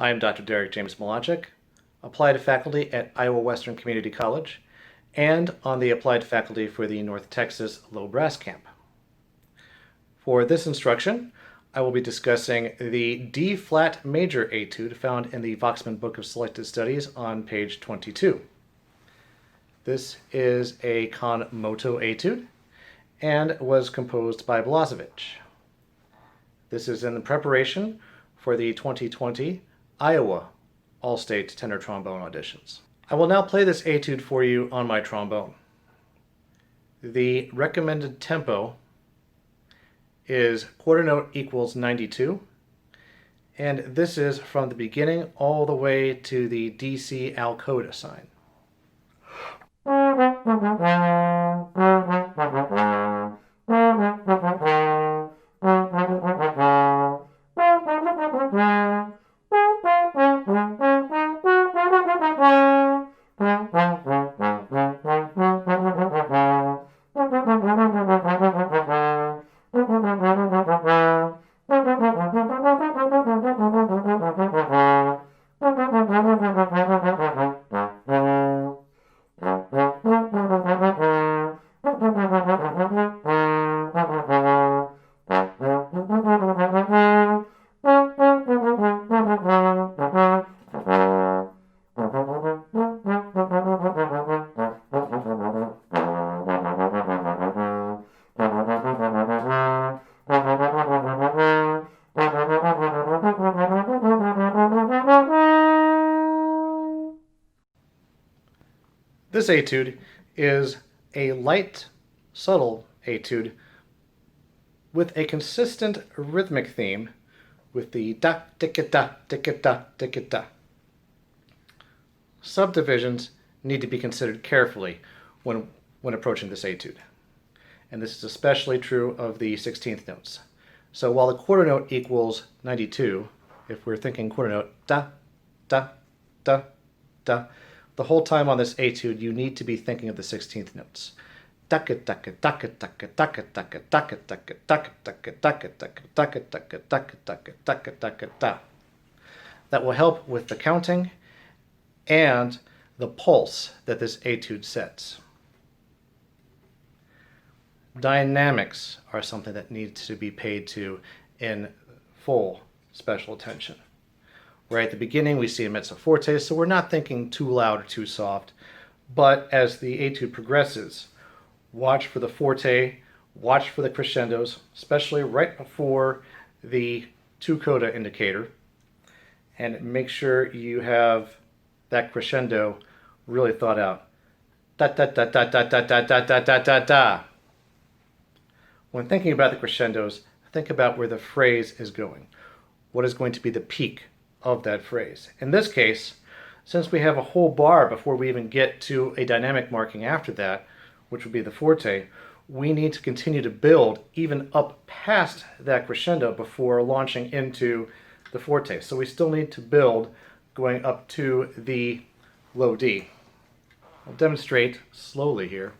I'm Dr. Derek James Molacek, applied faculty at Iowa Western Community College, and on the applied faculty for the North Texas Low Brass Camp. For this instruction, I will be discussing the D-flat major etude found in the Voxman Book of Selected Studies on page 22. This is a Con Moto etude and was composed by Blazhevich. This is in the preparation for the 2020 Iowa All-State Tenor Trombone auditions. I will now play this etude for you on my trombone. The recommended tempo is quarter note equals 92, and this is from the beginning all the way to the DC al coda sign. This etude is a light, subtle etude with a consistent rhythmic theme with the da, ticka da, ticka da, ticka da. Subdivisions need to be considered carefully when approaching this etude. And this is especially true of the 16th notes. So while the quarter note equals 92, if we're thinking quarter note da, da, da, da, the whole time on this etude, you need to be thinking of the 16th notes. That will help with the counting and the pulse that this etude sets. Dynamics are something that needs to be paid to in full special attention. Right at the beginning, we see a mezzo forte, so we're not thinking too loud or too soft. But as the etude progresses, watch for the forte, watch for the crescendos, especially right before the two coda indicator, and make sure you have that crescendo really thought out. Da da da da da da da da da da da da. When thinking about the crescendos, think about where the phrase is going. What is going to be the peak of that phrase? In this case, since we have a whole bar before we even get to a dynamic marking after that, which would be the forte, we need to continue to build even up past that crescendo before launching into the forte. So we still need to build going up to the low D. I'll demonstrate slowly here.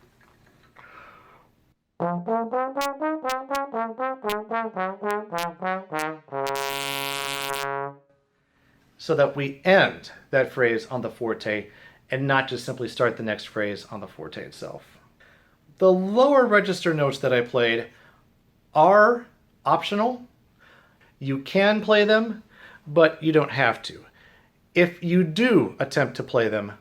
So that we end that phrase on the forte and not just simply start the next phrase on the forte itself. The lower register notes that I played are optional. You can play them, but you don't have to. If you do attempt to play them,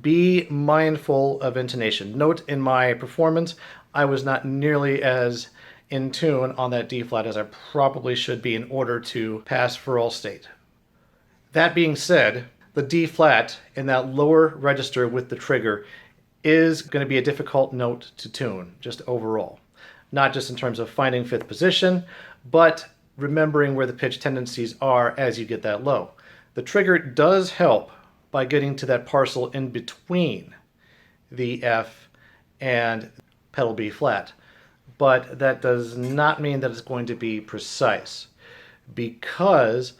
be mindful of intonation. Note in my performance, I was not nearly as in tune on that D flat as I probably should be in order to pass for all state. That being said, the D flat in that lower register with the trigger is going to be a difficult note to tune, just overall. Not just in terms of finding fifth position, but remembering where the pitch tendencies are as you get that low. The trigger does help by getting to that parcel in between the F and pedal B flat, but that does not mean that it's going to be precise because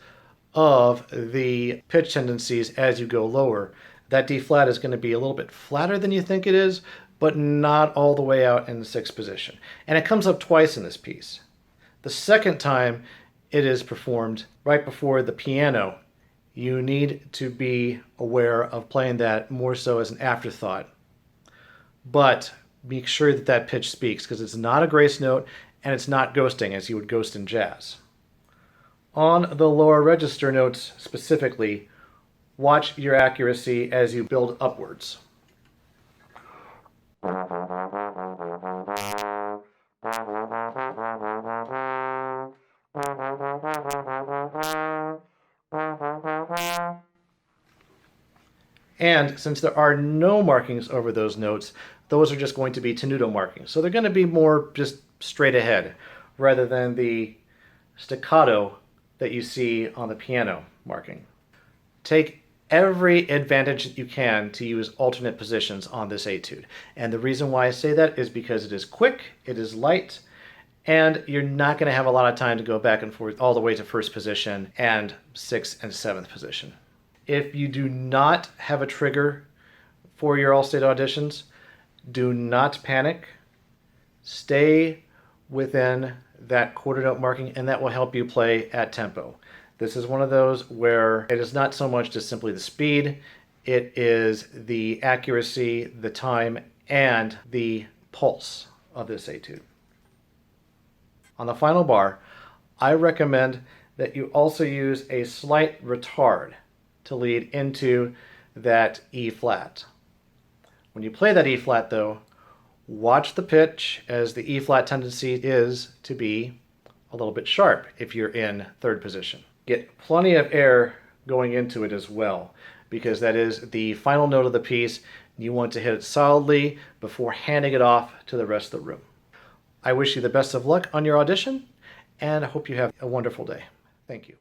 of the pitch tendencies as you go lower. That D flat is going to be a little bit flatter than you think it is, but not all the way out in the sixth position. And it comes up twice in this piece. The second time it is performed right before the piano you need to be aware of playing that more so as an afterthought. But make sure that that pitch speaks, because it's not a grace note and it's not ghosting as you would ghost in jazz. On the lower register notes specifically, watch your accuracy as you build upwards. And since there are no markings over those notes, those are just going to be tenuto markings. So they're going to be more just straight ahead rather than the staccato that you see on the piano marking. Take every advantage that you can to use alternate positions on this etude. And the reason why I say that is because it is quick, it is light, and you're not going to have a lot of time to go back and forth all the way to first position and sixth and seventh position. If you do not have a trigger for your all-state auditions, do not panic. Stay within that quarter note marking, and that will help you play at tempo. This is one of those where it is not so much just simply the speed, it is the accuracy, the time, and the pulse of this etude. On the final bar, I recommend that you also use a slight retard to lead into that E flat. When you play that E flat though, watch the pitch, as the E flat tendency is to be a little bit sharp if you're in third position. Get plenty of air going into it as well, because that is the final note of the piece. You want to hit it solidly before handing it off to the rest of the room. I wish you the best of luck on your audition, and I hope you have a wonderful day. Thank you.